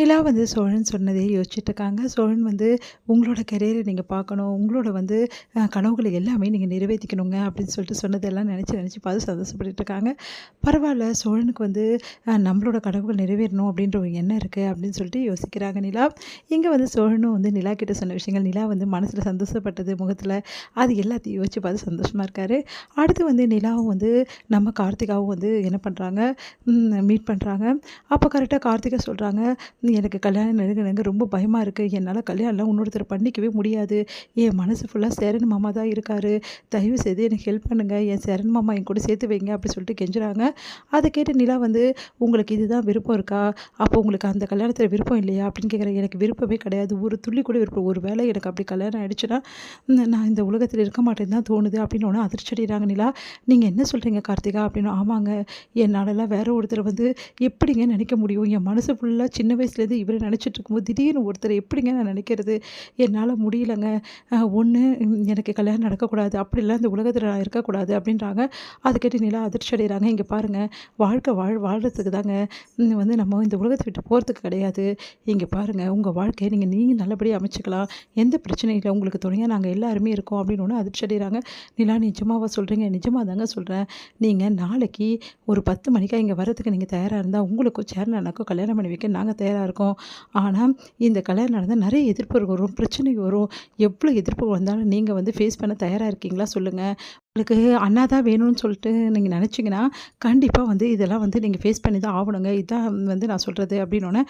நிலா வந்து சோழன் சொன்னதே யோசிச்சுட்ருக்காங்க. சோழன் வந்து உங்களோட கெரியர நீங்க பார்க்கணும். உங்களோட வந்து கனவுகள எல்லாமே நீங்க நிறைவேத்திக்கணுங்க அப்படின்னு சொல்லிட்டு சொன்னதெல்லாம் நெனச்சு நெனச்சு பார்த்து சந்தோஷப்பட்டுட்டு இருக்காங்க. பரவால்ல சோழனுக்கு வந்து நம்மளோட கனவுகள் நிறைவேறணும் அப்படின்ற ஒரு எண்ணம் இருக்கு அப்படின்னு சொல்லிட்டு யோசிக்கிறாங்க நிலா. இங்க வந்து சோழனும் வந்து நிலா கிட்ட சொன்ன விஷயங்கள் நிலா வந்து மனசுல சந்தோஷப்பட்டது முகத்துல, அது எல்லாத்தையும் யோசிச்சு பார்த்து சந்தோஷமா இருக்காரு. அடுத்து வந்து நிலாவும் வந்து நம்ம கார்த்திகாவும் வந்து என்ன பண்றாங்க, மீட் பண்றாங்க. அப்ப கரெக்ட்டா கார்த்திகா சொல்றாங்க, எனக்கு கல்யாணம் நெருங்க நெருங்க ரொம்ப பயமா இருக்கு. என்னால கல்யாணம்லாம் இன்னொருத்தர பண்ணிக்கவே முடியாது. என் மனசு ஃபுல்லா சரண் மாமா தான் இருக்காரு. தயவு செய்து எனக்கு ஹெல்ப் பண்ணுங்க. என் சரண் மாமா என் கூட சேர்த்து வைங்க அப்படி சொல்லிட்டு கெஞ்சுறாங்க. அத கேட்டு நிலா வந்து, உங்களுக்கு இதுதான் விருப்பம் இருக்கா? அப்போ உங்களுக்கு அந்த கல்யாணத்துல விருப்பம் இல்லையா? அப்படின்னு கேட்குறேன். எனக்கு விருப்பமே கிடையாது. ஒரு துளி கூட விருப்பம். ஒரு வேளை எனக்கு அப்படி கல்யாணம் ஆயிடுச்சுன்னா, நான் இந்த உலகத்துல இருக்க மாட்டேன்னு தான் தோணுது அப்படின்னோன அதிர்ச்சி அடைகிறாங்க நிலா. நீங்க என்ன சொல்றீங்க கார்த்திகா? அப்படின்னு. ஆமாங்க. என்னாலலாம் வேற ஒருத்தர வந்து எப்படிங்க நினைக்க முடியும்? என் மனசு ஃபுல்லா சின்ன வயசுலேருந்து இவர நினச்சிட்டு இருக்கும்போது, திடீர்னு ஒருத்தர எப்படிங்க நான் நினைக்கிறது? என்னால முடியலங்க. ஒண்ணு எனக்கு கல்யாணம் நடக்கக்கூடாது. அப்படிலாம் இந்த உலகத்தில நான் இருக்கக்கூடாது அப்படின்றாங்க. அத கேட்டு நிலா அதிர்ச்சி அடைகிறாங்க. இங்க பாருங்க, வாழ்க்கை வாழ்றதுக்கு தாங்க. வந்து நம்ம இந்த உலகத்த விட்டு போறதுக்கு கிடையாது. இங்க பாருங்க, உங்க வாழ்க்கைய நீங்க நல்லபடியா அமைச்சுக்கலாம். எந்த பிரச்சனையும் இல்ல. உங்களுக்கு துணையா நாங்க எல்லாருமே இருக்கோம் அப்படின்னோன அதிர்ச்சி அடைகிறாங்க. நிலா நிஜமாவா சொல்றீங்க? நிஜமா தாங்க சொல்றேன். நீங்க நாளைக்கு ஒரு 10 மணிக்கா இங்க வரதுக்கு நீங்க தயாரா இருந்தா, உங்களுக்கும் சேரன் அண்ணாக்கும் கல்யாணம் பண்ணி வைக்க நாங்க தயாரா இருக்கோம். ஆனா, இந்த கல்யாணம் நடந்தா நெறைய எதிர்ப்புகள் வரும், பிரச்சனை வரும். எவ்ளோ எதிர்ப்புகள் வந்தாலும் நீங்க வந்து ஃபேஸ் பண்ண தயாரா இருக்கீங்களா சொல்லுங்க? உங்களுக்கு அண்ணா தான் வேணும்னு சொல்லிட்டு நீங்க நெனச்சீங்கன்னா, கண்டிப்பா வந்து இதெல்லாம் வந்து நீங்க ஃபேஸ் பண்ணி தான் ஆவணுங்க. இதான் வந்து நான் சொல்றது அப்டின்னோனே,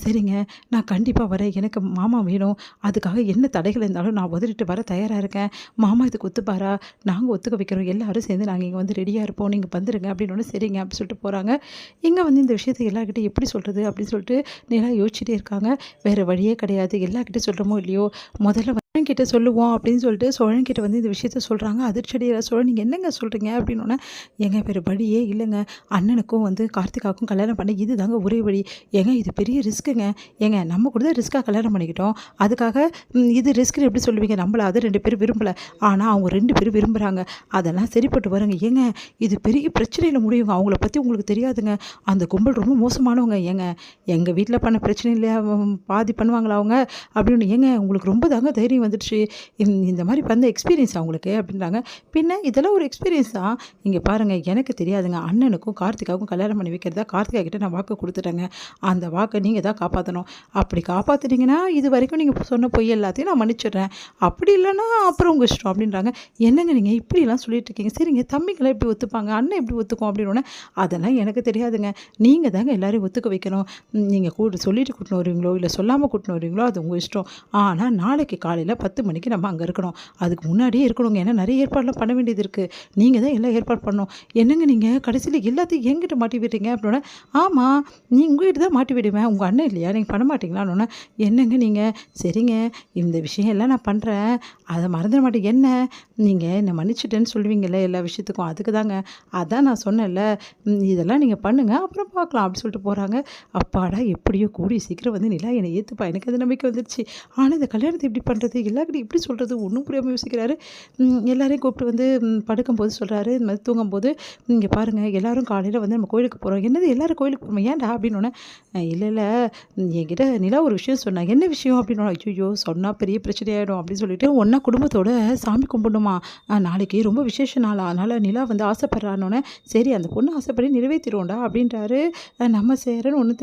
சரிங்க நான் கண்டிப்பா வரேன். எனக்கு மாமா வேணும். அதுக்காக என்ன தடைகள் இருந்தாலும் நான் உதறிட்டு வர தயாரா இருக்கேன். மாமா இதுக்கு ஒத்துப்பாரா? நாங்க ஒத்துக்க வைக்கிறோம். எல்லாரும் சேர்ந்து நாங்க இங்க வந்து ரெடியா இருப்போம். நீங்க வந்துருங்க அப்டின்னோனே, சரிங்க அப்டி சொல்லிட்டு போறாங்க. இங்க வந்து இந்த விஷயத்த எல்லார்கிட்டயும் எப்படி சொல்றது? அப்டின்னு சொல்லிட்டு நேரா யோசிச்சுட்டே இருக்காங்க. வேற வழியே கிடையாது. எல்லார்கிட்டயும் சொல்றோமோ இல்லையோ, முதல்ல சோழன் கிட்ட சொல்லுவோம் அப்படின்னு சொல்லிட்டு சோழன் கிட்ட வந்து இந்த விஷயத்த சொல்றாங்க. அதிர்ச்சியடைகிற சோழன், நீங்க என்னங்க சொல்றீங்க அப்படின்னோனே, ஏங்க வேற வழியே இல்லைங்க. அண்ணனுக்கும் வந்து கார்த்திகாவுக்கும் கல்யாணம் பண்ண இதுதாங்க ஒரே வழி. ஏங்க இது பெரிய ரிஸ்க்குங்க. ஏங்க நம்ம கூட தான் ரிஸ்க்கா கல்யாணம் பண்ணிக்கிட்டோம். அதுக்காக இது ரிஸ்க்ன்னு எப்படி சொல்லுவீங்க? நம்மள அது 2 பேரும் விரும்பல. ஆனா அவங்க 2 பேரும் விரும்புறாங்க. அதெல்லாம் சரிப்பட்டு வருங்க. ஏங்க இது பெரிய பிரச்சனையில முடியுங்க. அவங்கள பத்தி உங்களுக்கு தெரியாதுங்க. அந்த கும்பல் ரொம்ப மோசமானவங்க. ஏங்க எங்க வீட்ல பண்ண பிரச்சனையில பாதி பண்ணுவாங்களா அவங்க? அப்படின்னு. ஏங்க உங்களுக்கு ரொம்ப தாங்க தைரியம் வந்துடுச்சு. இந்த மாரி பண்ண எக்ஸ்பீரியன்ஸா உங்களுக்கு? அப்படின்றாங்க. பின்ன இதெல்லாம் ஒரு எக்ஸ்பீரியன்ஸ் தான். இங்க பாருங்க, எனக்கு தெரியாதுங்க. அண்ணனுக்கும் கார்த்திகாவுக்கும் கல்யாணம் பண்ணி வைக்கிறதா கார்த்திகா கிட்ட நான் வாக்கு குடுத்துட்டேங்க. அந்த வாக்க நீங்க தான் காப்பாத்தணும். அப்படி காப்பாத்துனீங்கன்னா, இதுவரைக்கும் நீங்க சொன்ன பொய் எல்லாத்தையும் நான் மன்னிச்சுடுறேன். அப்படி இல்லன்னா அப்புறம் உங்க இஷ்டம் அப்படின்றாங்க. என்னங்க நீங்க இப்படிலாம் சொல்லிட்டு இருக்கீங்க? சரிங்க தம்பிங்கலாம் எப்படி ஒத்துப்பாங்க? அண்ணன் எப்படி ஒத்துக்கும்? அப்படின்னோனே, அதெல்லாம் எனக்கு தெரியாதுங்க. நீங்க தாங்க எல்லாரையும் ஒத்துக்க வைக்கணும். நீங்க சொல்லிட்டு கூட்டின்னு வருவீங்களோ, இல்ல சொல்லாம கூட்டின்னு வருவீங்களோ, அது உங்க இஷ்டம். ஆனா நாளைக்கு காலையில 10 மணிக்கு நம்ம அங்க இருக்கணும். அதுக்கு முன்னாடியே இருக்கணுங்க. ஏன்னா நெறைய ஏற்பாடுலாம் பண்ண வேண்டியது இருக்கு. நீங்க தான் எல்லாம் ஏற்பாடு பண்ணணும். என்னங்க நீங்க கடைசியில எல்லாத்தையும் என்கிட்ட மாட்டி விடுறீங்க அப்படின்னோனே, ஆமா நீ உங்ககிட்ட தான் மாட்டி விடுவேன். உங்க அண்ணன் இல்லையா? நீங்க பண்ண மாட்டீங்களான்னோனே, என்னங்க நீங்க? சரிங்க இந்த விஷயம் எல்லாம் நான் பண்றேன். அத மறந்துட மாட்டேன். என்ன? நீங்க என்ன மன்னிச்சுட்டேன்னு சொல்லுவீங்கல்ல எல்லா விஷயத்துக்கும். அதுக்கு தாங்க. அதான் நான் சொன்னேன்ல, இதெல்லாம் நீங்க பண்ணுங்க. அப்புறம் பார்க்கலாம் அப்படி சொல்லிட்டு போறாங்க. அப்பாடா! எப்படியோ கூடிய சீக்கிரம் வந்து நிலா என்னை ஏத்துப்பா. எனக்கு அது நம்பிக்கை வந்துருச்சு. ஆனா இந்த கல்யாணத்த எப்படி பண்றது? எல்லார்கிட்டயும் எப்படி சொல்றது? ஒண்ணும் புரியாம யோசிக்கிறாரு. எல்லாரையும் கூப்பிட்டு வந்து படுக்கும்போது சொல்றாரு, இந்த மாதிரி தூங்கும்போது, இங்க பாருங்க எல்லாரும் காலையில வந்து நம்ம கோயிலுக்கு போறோம். என்னது எல்லாரும் கோயிலுக்கு போறோமா? ஏன்டா? அப்படின்னோனே, இல்ல இல்ல என்கிட்ட நிலா ஒரு விஷயம் சொன்னா. என்ன விஷயம்? அப்படின்னோன, ஐய்யய்யோ! சொன்னா பெரிய பிரச்சனை ஆயிடும் அப்படின்னு சொல்லிட்டு ஒண்ணா குடும்பத்தோட சாமி கும்பிடணுமா? நாளைக்கு ரொம்ப விசேஷ நாளா. அதனால நிலா வந்து ஆசைப்படுறான்னோனே, சரி அந்த பொண்ணு ஆசைப்படி நிறைவேத்திருவோம்டா அப்படின்றாரு. நம்ம செய்றோன்னு ஒண்ணும் தெரியாம